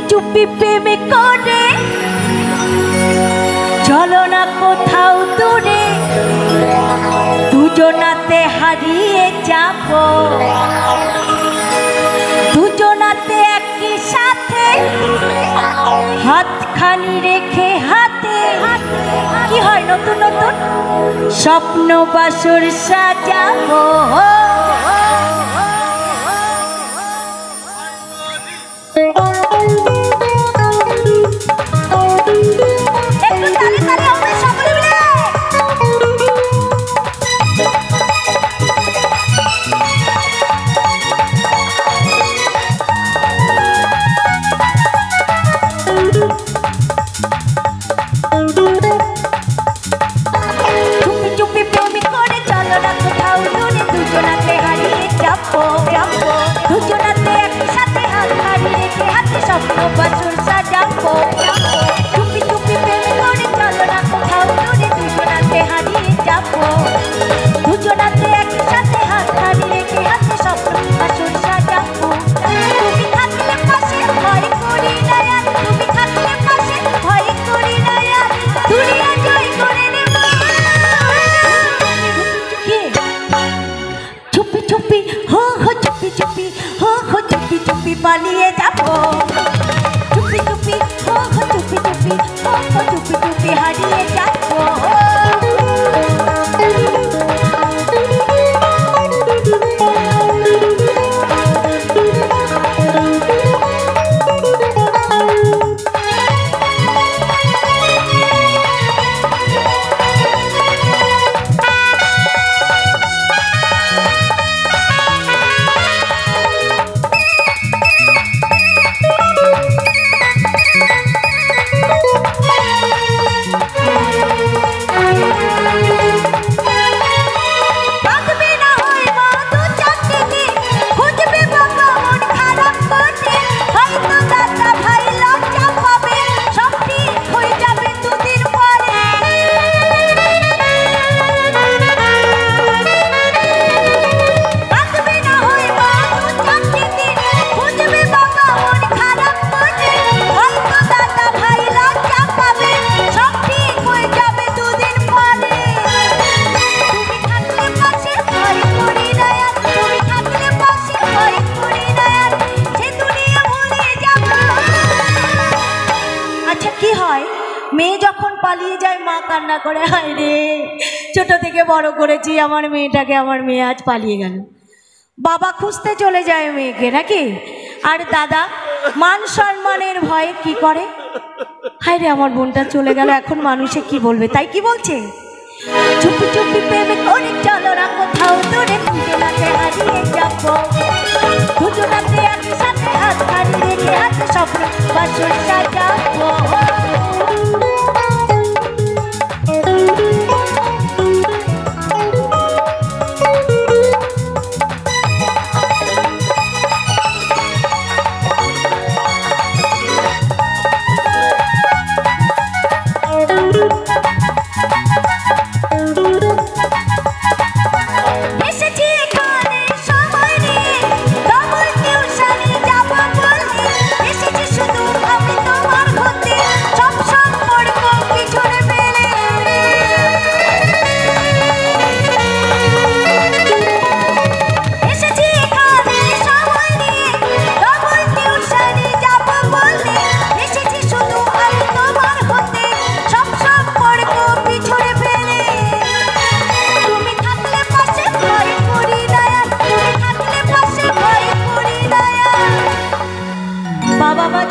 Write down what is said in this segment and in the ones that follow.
চুপি প্রেমে করে চলো না কোথাও দূরে, দুজনাতে হারিয়ে যাব, দুজনাতে একই সাথে হাতখানি রেখে হাতে কি হয় নতুন নতুন স্বপ্ন বাসর সাজাবো। পালিয়ে যাবো চুপি চুপি, হো হো চুপি চুপি, হো হো চুপি চুপি হারিয়ে যাবো। মেয়ে যখন পালিয়ে যায় মা কান্না করে, হায় রে ছোট থেকে বড় করেছি আমার মেয়েটাকে, আমার মেয়ে আজ পালিয়ে গেল। বাবা খুঁজতে চলে যায় মেয়েকে নাকি, আর দাদা মান সম্মানের ভয়ে কি করে, হায় রে আমার বোনটা চলে গেল, এখন মানুষে কি বলবে, তাই কি বলছে চুপি চুপি প্রেমে করে চলো না কোথাও দূরে, দুজনাতে হারিয়ে যাবো, দুজনাতে একসাথে হাত হারিয়ে রেখে হাতে স্বপ্ন বাসর সাজাবো।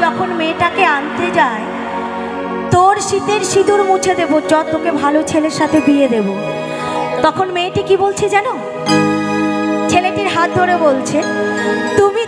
যখন মেয়েটাকে আনতে যায়, তোর শীতের সিঁদুর মুছে দেবো, তোকে ভালো ছেলের সাথে বিয়ে দেব, তখন মেয়েটি কি বলছে জানো, ছেলেটির হাত ধরে বলছে, তুমি